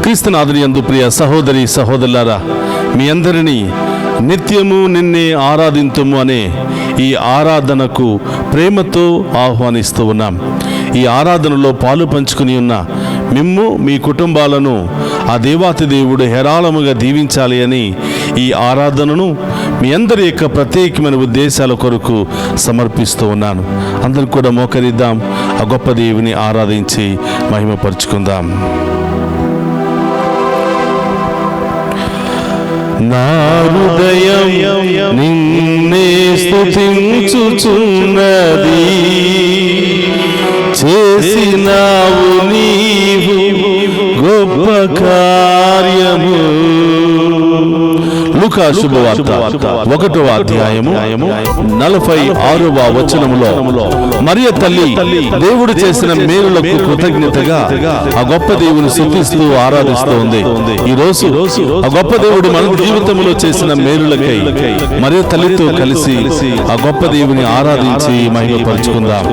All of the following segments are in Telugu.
క్రీస్తునాథుని యందు ప్రియ సహోదరి సహోదరులారా, మీ అందరినీ నిత్యము నిన్నే ఆరాధింతుము అనే ఈ ఆరాధనకు ప్రేమతో ఆహ్వానిస్తూ ఉన్నాం. ఈ ఆరాధనలో పాలు పంచుకుని ఉన్న మిమ్ము మీ కుటుంబాలను ఆ దేవాతి దేవుడు హేరాళముగా దీవించాలి అని ఈ ఆరాధనను మీ అందరి యొక్క ప్రత్యేకమైన ఉద్దేశాల కొరకు సమర్పిస్తూ ఉన్నాను. అందరూ కూడా మోకరిద్దాం, ఆ గొప్ప దేవుని ఆరాధించి మహిమపరుచుకుందాం. నా హృదయం నిన్నే స్తుతించుచున్నది, చేసినావు నీవు గొప్ప కార్యము. లూకా శుభవార్త 1వ అధ్యాయము 46వ వచనములో మరియ తల్లి దేవుడు చేసిన మేలులకు కృతజ్ఞతగా ఆ గొప్ప దేవుని స్తుతిస్తూ ఆరాధిస్తూ ఉంది. ఈ రోజు ఆ గొప్ప దేవుడు మన జీవితంలో చేసిన మేలులకై మరియ తల్లితో కలిసి ఆ గొప్ప దేవుని ఆరాధించి మహిమపరుచుకుందాం.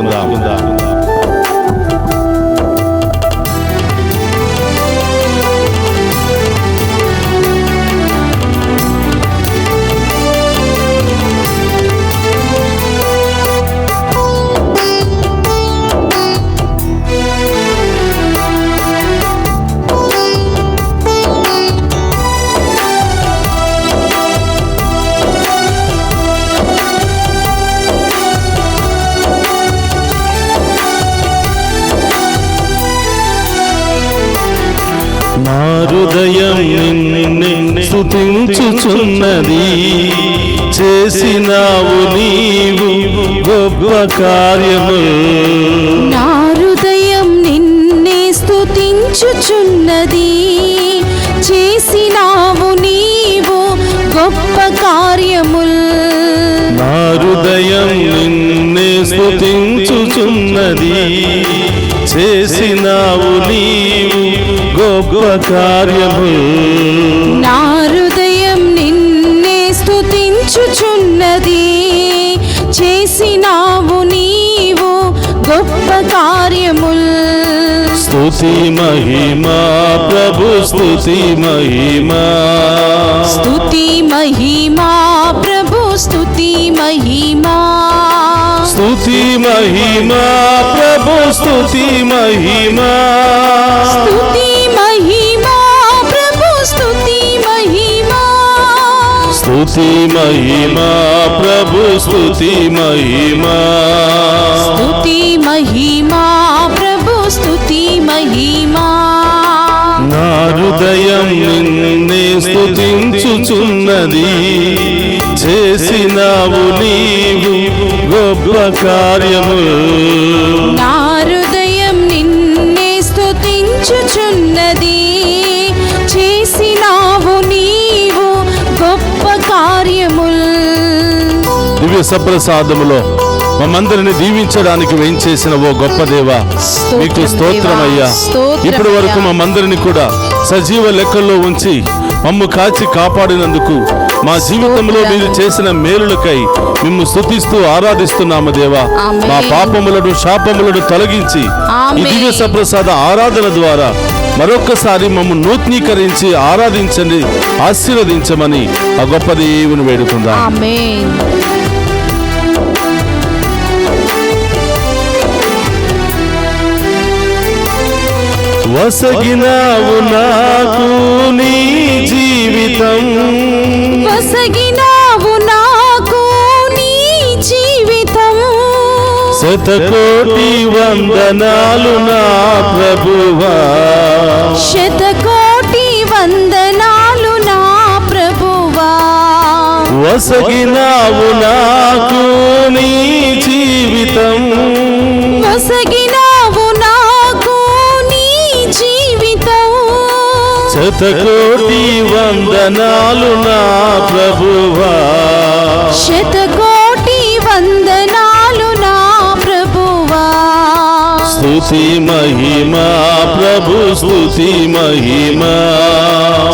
నా హృదయం నిన్నే స్తుతించుచున్నది, చేసినావు నీవు గొప్ప కార్యము. నా హృదయం నిన్నే స్తుతించుచున్నది, చేసినావు నీవు గొప్ప కార్యముల్. నా హృదయం నిన్నే స్తుతించుచున్నది, చేసినావు నీవు గొప్ప కార్యము. నా హృదయం నిన్నే స్తుతించుచున్నది, చేసినావు నీవు గొప్ప కార్యముల్. స్తుతి మహిమా ప్రభు, స్తుతి మహిమా, స్తుతి మహిమా ప్రభు, స్తుతి మహిమా, స్తుతి మహిమా ప్రభు, స్తుతి మహిమా, స్తుతి మహిమా ప్రభు, స్తుతి మహిమా, స్తుతి మహిమా ప్రభు, స్తుతి మహిమా, స్తుతి మహిమా ప్రభు, స్తుతి మహిమా. నా హృదయం నిన్నే స్తుతించుచున్నది, చేసినావు నీవు గొప్ప కార్యము. నా హృదయం నిన్నే స్తుతించుచున్నది, చేసినావు నీవు గొప్ప కార్యముల్. దివ్య సప్రసాదములో మమ్మందరిని దీవించడానికి వేయించేసిన ఓ గొప్ప దేవా, మీకు స్తోత్రమయ్యా. ఇప్పటి వరకు మమ్మందరిని కూడా సజీవ లెక్కల్లో ఉంచి మమ్ము కాచి కాపాడినందుకు, మా జీవితంలో మీరు చేసిన మేలులకై మిమ్ము స్తుతిస్తూ ఆరాధిస్తున్నాము దేవా. మా పాపములను శాపములను తొలగించి ఈ దివ్య సప్రసాద ఆరాధన ద్వారా మరొక్కసారి మమ్ము నూతనీకరించి ఆరాధించండి, ఆశీర్వదించమని ఆ గొప్ప దేవుని వేడుకుందాం. ఆమేన్. వసగినావు నాకు నీ జీవితం, వసగినావు నాకు నీ జీవితం. శతకోటి వందనాలు నా ప్రభువా, శతకోటి వందనాలు నా ప్రభువా. వసగినావు నాకు నీ జీవితం, వసగినావు నాకు నీ జీవితం. శతకోటి వందనాలు నా ప్రభువా, శతకోటి వందనాలు నా ప్రభువా. స్తుతి మహిమా ప్రభు, స్తుతి మహిమా,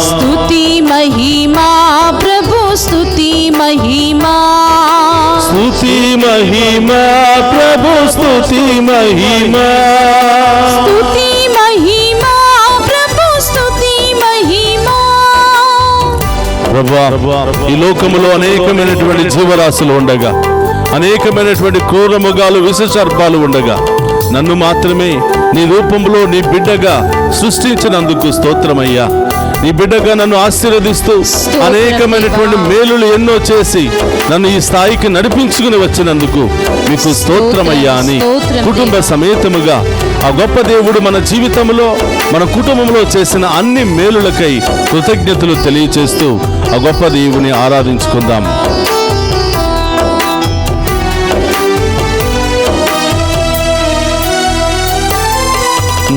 స్తుతి మహిమా ప్రభు, స్తుతి మహిమా, స్తుతి మహిమా ప్రభు, స్తుతి మహిమా, స్తుతి మహిమా ప్రభు, స్తుతి ప్రభువా, ఈ లోకములో అనేకమైనటువంటి జీవరాశులు ఉండగా, అనేకమైనటువంటి క్రూర మృగాలు, విష సర్పాలు ఉండగా, నన్ను మాత్రమే నీ రూపంలో నీ బిడ్డగా సృష్టించినందుకు స్తోత్రమయ్యా. నీ బిడ్డగా నన్ను ఆశీర్వదిస్తూ అనేకమైనటువంటి మేలులు ఎన్నో చేసి నన్ను ఈ స్థాయికి నడిపించుకుని వచ్చినందుకు మీకు స్తోత్రమయ్యా అని కుటుంబ సమేతముగా ఆ గొప్ప దేవుడు మన జీవితంలో, మన కుటుంబంలో చేసిన అన్ని మేలులకై కృతజ్ఞతలు తెలియచేస్తూ ఆ గొప్ప దేవుని ఆరాధించుకుందాం.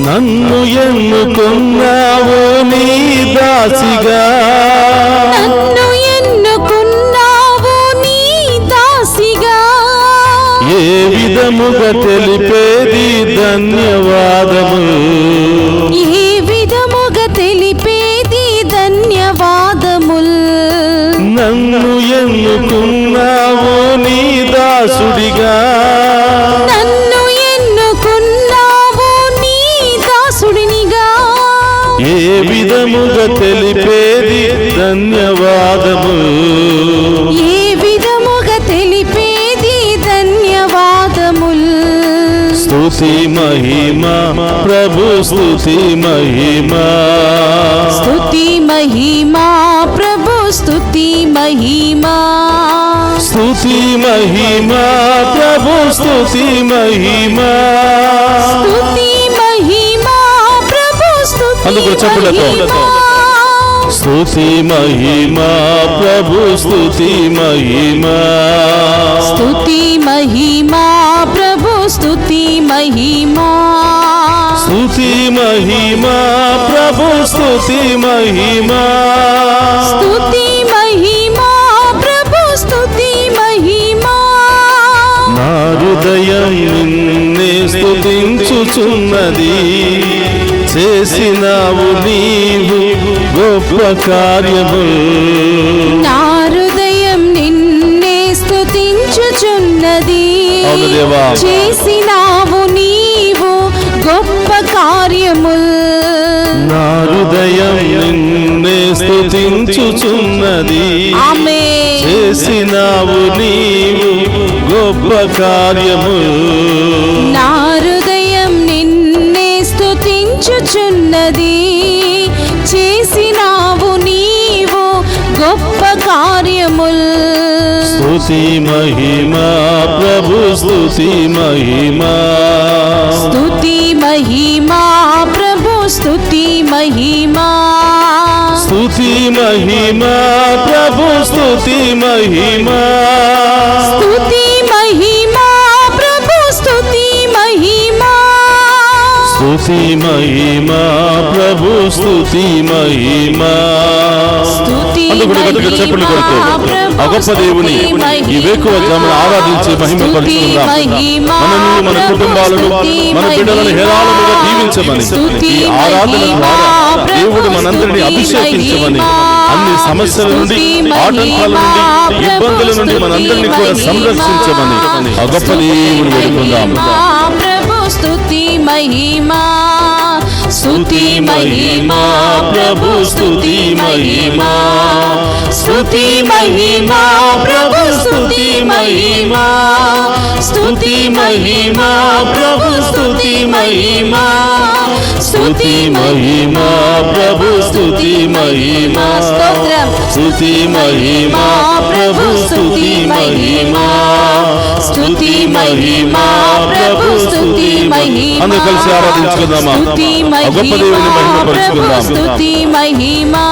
నన్ను ఎన్నుకున్నావు నీ దాసిగా, నన్ను ఎన్నుకున్నావు నీ దాసిగా, ఏ విధముగా తెలిపేది ధన్యవాదము, ఏ విధముగా తెలిపేది ధన్యవాదముల్. నన్ను ఎన్నుకున్నావు నీ దాసుడిగా, నన్ను ఎన్నుకున్నావు నీ దాసుడినిగా, ఏ విధముగా తెలిపేది ధన్యవాదము, ఏ విధముగా తెలిపేది ధన్యవాదముల్. స్తుతి మహిమ ప్రభు, స్తుతి మహిమ, స్తుతి మహిమా ప్రభు, స్తుతి మహిమా, స్తుతి మహిమ ప్రభు, స్తుతి మహిమ. స్తుతి మహిమా ప్రభు, స్తుతి అందుకు చప్పట్లతో. మహిమా. స్తుతి మహిమ ప్రభు, స్తుతి మహిమ, స్తుతి మహిమా ప్రభు, స్తుతి మహిమా, స్తుతి మహిమ ప్రభు, స్తుతి మహిమ, స్తుతి మహిమా ప్రభు, స్తుతి మహిమా. నా హృదయం నిన్నే స్తుతించుచున్నది, చేసినావు నీవు గొప్ప కార్యము. నా హృదయం నిన్నే స్తుతించుచున్నది, అవును దేవా. చేసినావు నీవు గొప్ప కార్యముల్. నా హృదయం నిన్నే స్తుతించుచున్నది, ఆమేన్. చేసినావు నీవు గొప్ప కార్యము. నా హృదయం నిన్నే స్తుతించుచున్నది, చేసినావు నీవు గొప్ప కార్యముల్. స్తుతి మహిమ ప్రభు, స్తుతి మహిమ, స్తుతి మహిమా ప్రభు, స్తుతి మహిమా, స్తుతి మహిమ ప్రభు, స్తుతి మహిమ, స్తుతి మహిమా ప్రభు, స్తుతి మహిమా, స్తుతి మహిమ ప్రభు, స్తుతి మహిమ. స్తుతి అందుకు గట్టిగా చప్పట్లు కొడుతూ ఆ గొప్ప దేవుని ఈ వేకువ జామున ఆరాధించి మహిమపరుచుకుందాం. మనల్ని, మన కుటుంబాలను, మన బిడ్డలను హేరాళముగా దీవించమని, ఈ ఆరాధన ద్వారా దేవుడు మనందరినీ అభిషేకించమని, అన్ని సమస్యల నుండి, ఆటంకాల నుండి, ఇబ్బందుల నుండి మనందరినీ కూడా సంరక్షించమని ఆ గొప్ప దేవుని వేడుకుందాం. ప్రభు స్తుతి మహిమా, స్తుతి మహిమా ప్రభు, స్తుతి మహిమా, స్తుతి మహిమా ప్రభు, స్తుతి మహిమా, స్తుతి మహిమా ప్రభు, స్తుతి మహిమా, స్తుతి మహిమా ప్రభు, స్తుతి మహిమా. స్తోత్రం. స్తుతి మహిమ ప్రభు, స్తుతి మహిమ, స్తుతి మహిమా ప్రభు, స్తుతి మహిమా. అందరూ కలిసి ఆరాధించుకుందామా? స్తుతి ఆ గొప్ప దేవుని మహిమా మహిమపరుచుకుందాం. ప్రభు, స్తుతి మహిమా,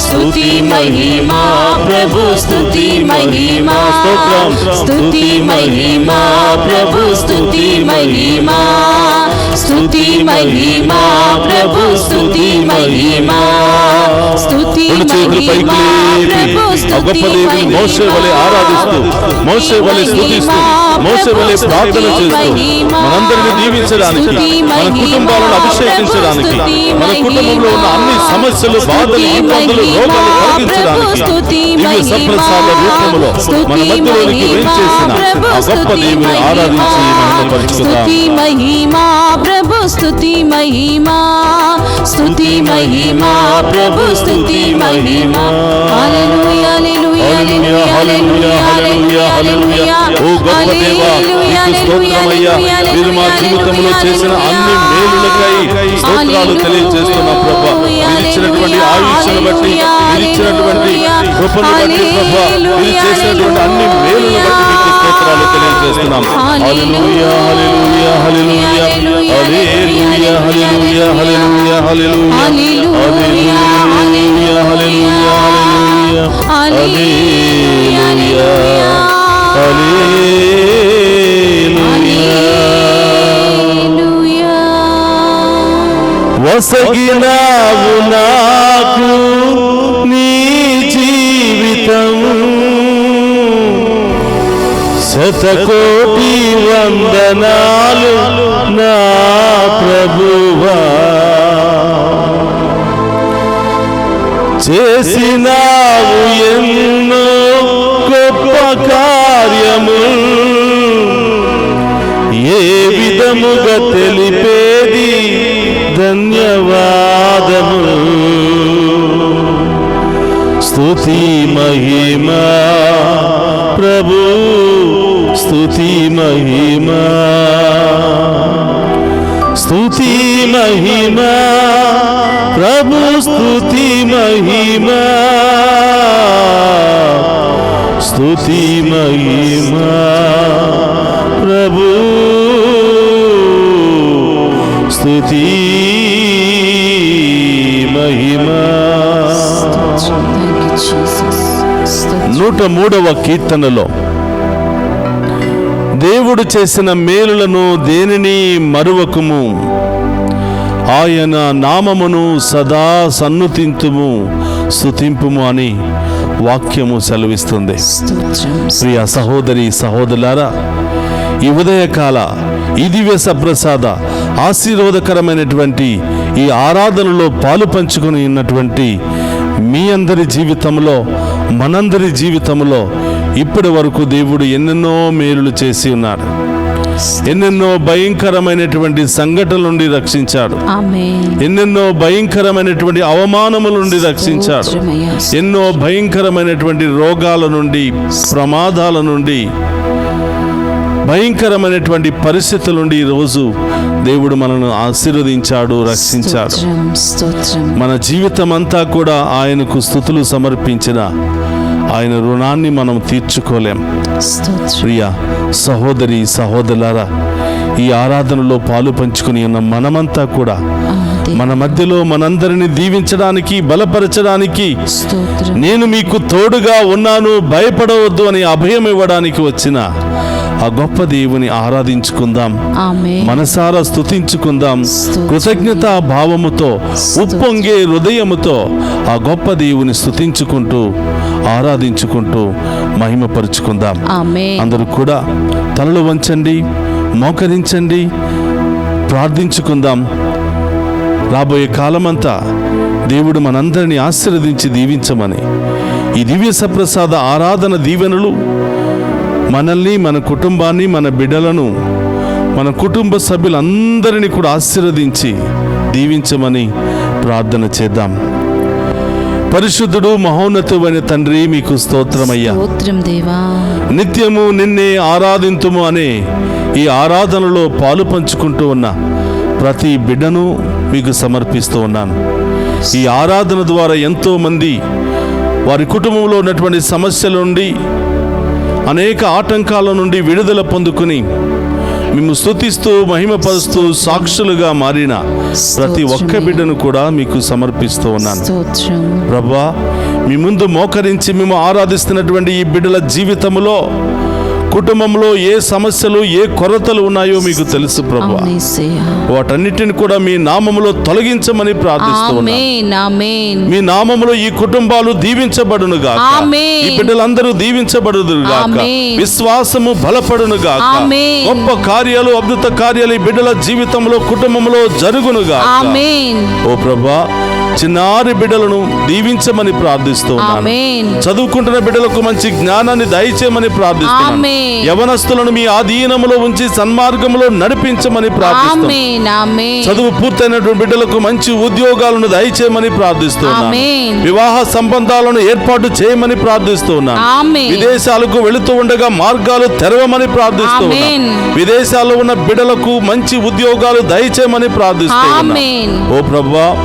స్తుతి మహిమా ప్రభు, స్తుతి మహిమా. స్తోత్రం. స్తుతి మహిమా ప్రభు, స్తుతి మహిమా, స్తుతి మహిమా ప్రభు, స్తుతి మహిమా, స్తుతి రెండు చేతులు పైకి మహిమా లేపి ప్రభు, ఆ గొప్ప దేవుని మోషే వలె ఆరాధిస్తూ, మోషే వలె స్తుతిస్తూ, మోషే వలె ప్రార్థన చేస్తూ మనందరిని దీవించడానికి, మన కుటుంబాలను అభిషేకించడానికి, మన కుటుంబంలో ఉన్న అన్ని సమస్యలు, బాధలు, ఇబ్బందులు, రోగాలు తొలగించడానికి దివ్య సప్రసాద రూపంలో మన మధ్యలోనికి వేంచేసిన ఆ గొప్ప దేవుని ఆరాధించి మహిమపరచుకుందాం. మహిమా ప్రభు స్తుతి మహిమా, స్తుతి మహిమా ప్రభు స్తుతి మహిమా. హల్లెలూయా హల్లెలూయా హల్లెలూయా హల్లెలూయా హల్లెలూయా. ఓ గొప్ప దేవా, నీకు స్తోత్రమయ్యా. మీరు మా జీవితంలో చేసిన అన్ని మేలులకై స్తోత్రాలు తెలియజేస్తున్నాం ప్రభా. మీరు ఇచ్చినటువంటి ఆయుష్ను బట్టి, మీరు ఇచ్చినటువంటి కృపను బట్టి ప్రభా, మీరు చేసినటువంటి అన్ని మేలులను బట్టి మీకు స్తోత్రాలు తెలియజేస్తున్నాం. హల్లెలూయా హల్లెలూయా హల్లెలూయా హల్లెలూయా హల్లెలూయా హల్లెలూయా హల్లెలూయా హల్లెలూయా హల్లెలూయా హల్లెలూయా హల్లెలూయా. వసగినావు నాకు నీ జీవితం, శతకోటి వందనాలు నా ప్రభువా. చేసినావు ఎన్నో గొప్ప కార్యము, ఏ విధముగా తెలిపేది ధన్యవాదము. స్తుతి మహిమా ప్రభు, స్తుతి మహిమా, స్తుతి మహిమా ప్రభు, స్తుతి మహిమా, స్తుతి మహిమా ప్రభు, స్తుతి మహిమా. 103వ కీర్తనలో దేవుడు చేసిన మేలులను దేనిని మరువకుము, ఆయన నామమును సదా సన్నుతింతుము, స్తుతింపుము అని వాక్యము సెలవిస్తుంది. ప్రియ సహోదరి సహోదరులారా, ఈ ఉదయకాల ఈ దివ్య సప్రసాద ఆశీర్వాదకరమైనటువంటి ఈ ఆరాధనలో పాలు పంచుకొని ఉన్నటువంటి మీ అందరి జీవితంలో, మనందరి జీవితంలో ఇప్పటి వరకు దేవుడు ఎన్నెన్నో మేలులు చేసి ఉన్నాడు. ఎన్నెన్నో భయంకరమైనటువంటి సంఘటనల నుండి రక్షించాడు. ఎన్నెన్నో భయంకరమైనటువంటి అవమానముల నుండి రక్షించాడు. ఎన్నో భయంకరమైనటువంటి రోగాల నుండి, ప్రమాదాల నుండి, భయంకరమైనటువంటి పరిస్థితుల నుండి ఈరోజు దేవుడు మనను ఆశీర్వదించాడు, రక్షించాడు. మన జీవితం అంతా కూడా ఆయనకు స్తుతులు సమర్పించిన ఆయన రుణాన్ని మనం తీర్చుకోలేం. ప్రియ సహోదరి సహోదరులారా, ఈ ఆరాధనలో పాలు పంచుకుని ఉన్న మనమంతా కూడా మన మధ్యలో మనందరిని దీవించడానికి, బలపరచడానికి, నేను మీకు తోడుగా ఉన్నాను, భయపడవద్దు అని అభయం ఇవ్వడానికి వచ్చిన ఆ గొప్ప దేవుని ఆరాధించుకుందాం, మనసారా స్తుతించుకుందాం. కృతజ్ఞతా భావముతో, ఉప్పొంగే హృదయముతో ఆ గొప్ప దేవుని స్తుతించుకుంటూ, ఆరాధించుకుంటూ మహిమపరుచుకుందాం. అందరూ కూడా తలలు వంచండి, మోకరించండి, ప్రార్థించుకుందాం. రాబోయే కాలమంతా దేవుడు మనందరినీ ఆశీర్వదించి దీవించమని ఈ దివ్య సప్రసాద ఆరాధన దీవెనలు మనల్ని, మన కుటుంబాన్ని, మన బిడ్డలను, మన కుటుంబ సభ్యులందరినీ కూడా ఆశీర్వదించి దీవించమని ప్రార్థన చేద్దాం. పరిశుద్ధుడు మహోన్నతుడైన తండ్రి, మీకు స్తోత్రమయ్యా. నిత్యము నిన్నే ఆరాధింతుము అనే ఈ ఆరాధనలో పాలు పంచుకుంటూ ఉన్న ప్రతి బిడ్డను మీకు సమర్పిస్తూ ఉన్నాను. ఈ ఆరాధన ద్వారా ఎంతో మంది వారి కుటుంబంలో ఉన్నటువంటి సమస్యల నుండి, అనేక ఆటంకాల నుండి విడుదల పొందుకుని మేము స్తుతిస్తూ, మహిమపరుస్తూ సాక్షులుగా మారిన ప్రతి ఒక్క బిడ్డను కూడా మీకు సమర్పిస్తూ ఉన్నాను. ప్రభువా, మీ ముందు మోకరించి మేము ఆరాధిస్తున్నటువంటి ఈ బిడ్డల జీవితంలో కుటుంబంలో ఏ సమస్యలు ఏ కొరతలు ఉన్నాయో మీకు తెలుసు ప్రభు. అవును యేసయ్యా. వాటన్నిటిని కూడా మీ నామములో తొలగించమని ప్రార్థిస్తున్నాను. ఆమేన్ ఆమేన్. మీ నామములో ఈ కుటుంబాలు దీవించబడును గాక. ఆమేన్. ఈ బిడ్డలందరూ దీవించబడును గాక. ఆమేన్. విశ్వాసము బలపడును గాక. ఆమేన్. గొప్ప కార్యాలు అద్భుత కార్యాలు ఈ బిడ్డల జీవితంలో కుటుంబంలో జరుగును గాక. ఆమేన్. ఓ ప్రభా, చిన్నారి బిడ్డలను దీవించమని ప్రార్థిస్తున్నాను. ఆమేన్. చదువుకుంటున్న బిడ్డలకు మంచి జ్ఞానాన్ని దయచేయమని ప్రార్థిస్తున్నాను. ఆమేన్. యవనస్తులను మీ ఆధీనములో ఉంచి సన్మార్గములో నడిపించమని ప్రార్థిస్తున్నాను. ఆమేన్ ఆమేన్. చదువు పూర్తయినటువంటి బిడ్డలకు మంచి ఉద్యోగాలను దయచేయమని ప్రార్థిస్తున్నాను. ఆమేన్. వివాహ సంబంధాలను ఏర్పాటు చేయమని ప్రార్థిస్తున్నాను. ఆమేన్. విదేశాలకు వెళుతూ ఉండగా మార్గాలు తెరవమని ప్రార్థిస్తున్నాను. ఆమేన్. విదేశాల్లో ఉన్న బిడ్డలకు మంచి ఉద్యోగాలు దయచేయమని ప్రార్థిస్తున్నాను. ఆమేన్. ఓ ప్రభువా,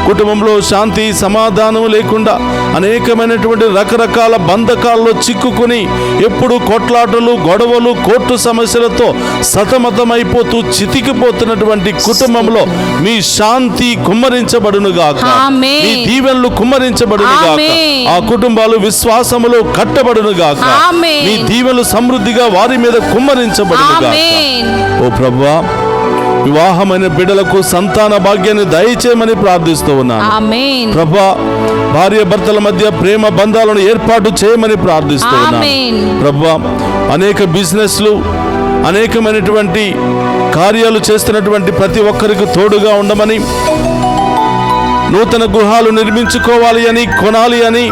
కుటుంబంలో శాంతి సమాధానం లేకుండా అనేకమైనటువంటి రకరకాల బంధకాల్లో చిక్కుకుని ఎప్పుడు కొట్లాటలు గొడవలు కోర్టు సమస్యలతో సతమతమైపోతూ చితికిపోతున్నటువంటి కుటుంబంలో మీ శాంతి కుమ్మరించబడును గాక. ఆమేన్. మీ దీవెనలు కుమ్మరించబడును గాక. ఆమేన్. ఆ కుటుంబాలు విశ్వాసములో కట్టబడును గాక. ఆమేన్. మీ దీవెనలు సమృద్ధిగా వారి మీద కుమ్మరించబడును గాక. ఆమేన్. ఓ ప్రభువా, వివాహమైన బిడ్డలకు సంతాన భాగ్యాన్ని దయచేయమని ప్రార్థిస్తూ ఉన్నాను. ఆమేన్. ప్రభా, భార్య భర్తల మధ్య ప్రేమ బంధాలను ఏర్పాటు చేయమని ప్రార్థిస్తూ ఉన్నాను. ఆమేన్. ప్రభా, అనేక బిజినెస్లు అనేకమైనటువంటి కార్యాలు చేస్తున్నటువంటి ప్రతి ఒక్కరికి తోడుగా ఉండమని, నూతన గృహాలు నిర్మించుకోవాలి అని, కొనాలి అని,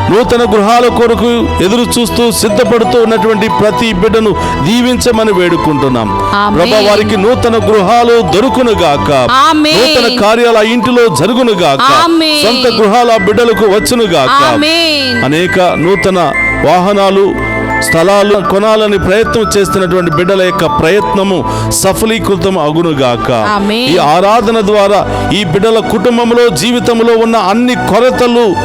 నూతన గృహాల కొరకు ఎదురు చూస్తూ సిద్ధపడుతూ ఉన్నటువంటి ప్రతి బిడ్డను దీవించమని వేడుకుంటున్నాం. ఆమేన్. ప్రభా, వారికి నూతన గృహాలు దొరుకును గాక. ఆమేన్. నూతన కార్యాల ఇంటిలో జరుగును గాక. ఆమేన్. సొంత గృహాల బిడ్డలకు వచ్చును గాక. ఆమేన్. అనేక నూతన వాహనాలు స్థలాలు కొనాలని ప్రయత్నం చేస్తున్నటువంటి బిడ్డల యొక్క ప్రయత్నము సఫలీకృతం అగునుగాక. ఆమేన్. ఈ ఆరాధన ద్వారా ఈ బిడ్డల కుటుంబంలో జీవితంలో ఉన్న అన్ని కొరతలు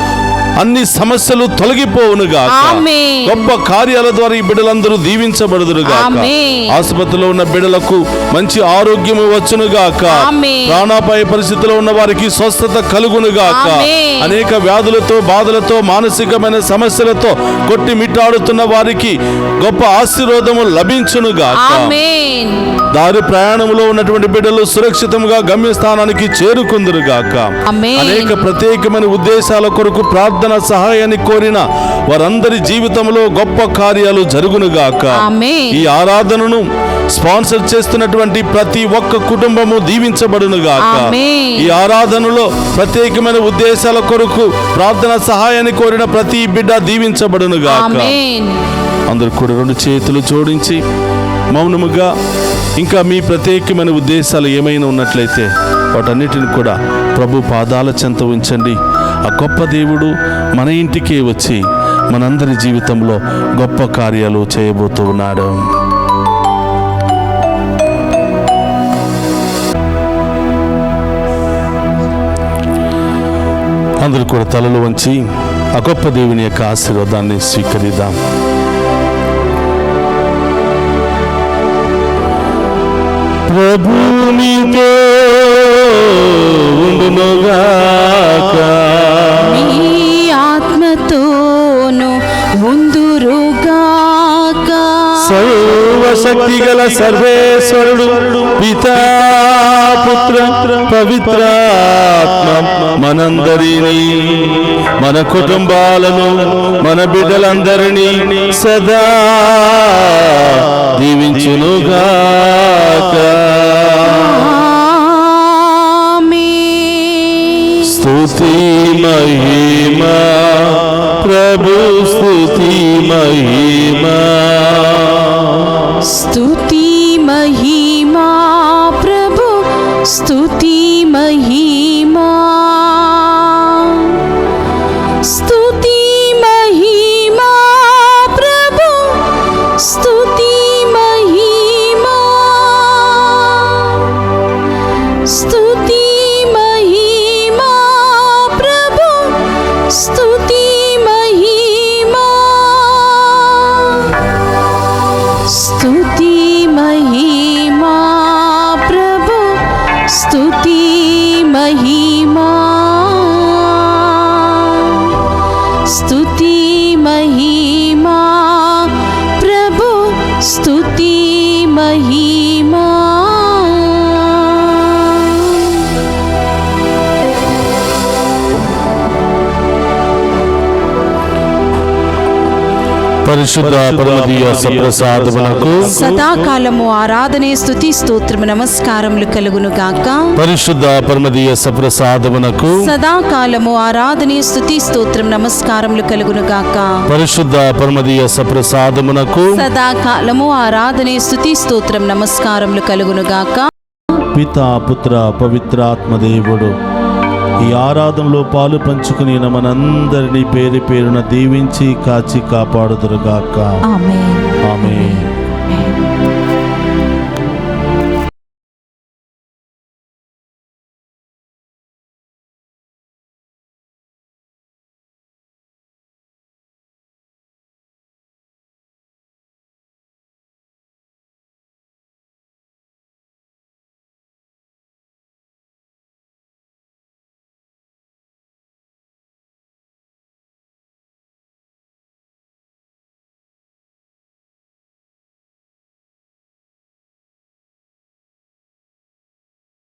అన్ని సమస్యలు తొలగిపోవునుగాక. ఆమేన్. గొప్ప కార్యాల ద్వారా ఈ బిడ్డలందరూ దీవించబడుదురుగాక. ఆమేన్. ఆసుపత్రిలో ఉన్న బిడ్డలకు మంచి ఆరోగ్యము వచ్చునుగాక. ఆమేన్. ప్రాణాపాయ పరిస్థితిలో ఉన్న వారికి స్వస్థత కలుగునుగాక. ఆమేన్. అనేక వ్యాధులతో బాధలతో మానసికమైన సమస్యలతో కొట్టిమిట్టాడుతున్న వారికి గొప్ప ఆశీర్వాదము లభించునుగాక. ఆమేన్. దారి ప్రయాణంలో ఉన్నటువంటి బిడ్డలు సురక్షితంగా గమ్యస్థానానికి చేరుకుందురుగాక. ఆమేన్. అనేక ప్రత్యేకమైన ఉద్దేశాల కొరకు ప్రార్థన సహాయాన్ని కోరిన వారందరి జీవితంలో గొప్ప కార్యాలు జరుగునుగాక. ఆమేన్. ఈ ఆరాధనను స్పాన్సర్ చేస్తున్నటువంటి ప్రతి ఒక్క కుటుంబము దీవించబడునుగాక. ఆమేన్. ఈ ఆరాధనలో ప్రత్యేకమైన ఉద్దేశాల కొరకు ప్రార్థన సహాయాన్ని కోరిన ప్రతి బిడ్డ దీవించబడునుగాక. ఆమేన్. అందరూ కూడా రెండు చేతులు జోడించి మౌనముగా ఇంకా మీ ప్రత్యేకమైన ఉద్దేశాలు ఏమైనా ఉన్నట్లయితే వాటన్నిటిని కూడా ప్రభు పాదాల చెంత ఉంచండి. ఆ గొప్ప దేవుడు మన ఇంటికే వచ్చి మనందరి జీవితంలో గొప్ప కార్యాలు చేయబోతూ ఉన్నాడు. అందరూ కూడా తలలు వంచి ఆ గొప్ప దేవుని యొక్క ఆశీర్వాదాన్ని స్వీకరిద్దాం. ప్రభు నీతో ఉండునుగాక. మీ ఆత్మతోను ఉందురుగాక. సర్వశక్తి గల సర్వేశ్వరుడు పితా పుత్ర పవిత్రాత్మ మనందరినీ మన కుటుంబాలను మన బిడ్డలందరినీ సదా దీవించునుగాక. ఆమేన్. స్తుతి మహిమా ప్రభు, స్తుతి మహిమా. స్తుతి మహిమా ప్రభు, స్తుతి మహిమా. స్తుతి మహిమా ప్రభు, స్తుతి మహిమా. స్తుతి మహిమా ప్రభు, స్తుతి మహిమా. స్తుతి మహిమా ప్రభు, స్తుతి మహిమా. పరిశుద్ధ పరమదీయ సప్రసాదమునకు సదాకాలము ఆరాధనే స్తుతి స్తోత్రము నమస్కారములు కలుగును గాక. పరిశుద్ధ పరమదీయ సప్రసాదమునకు సదాకాలము ఆరాధనే స్తుతి స్తోత్రం నమస్కారములు కలుగును గాక. పరిశుద్ధ పరమదీయ సప్రసాదమునకు సదాకాలము ఆరాధనే స్తుతి స్తోత్రం నమస్కారములు కలుగును గాక. పితా పుత్ర పవిత్రాత్మ దేవుడు ఈ ఆరాధనలో పాలు పంచుకుని మనందరినీ పేరు పేరున దీవించి కాచి కాపాడుదురుగాక. ఆమేన్. ఆమేన్.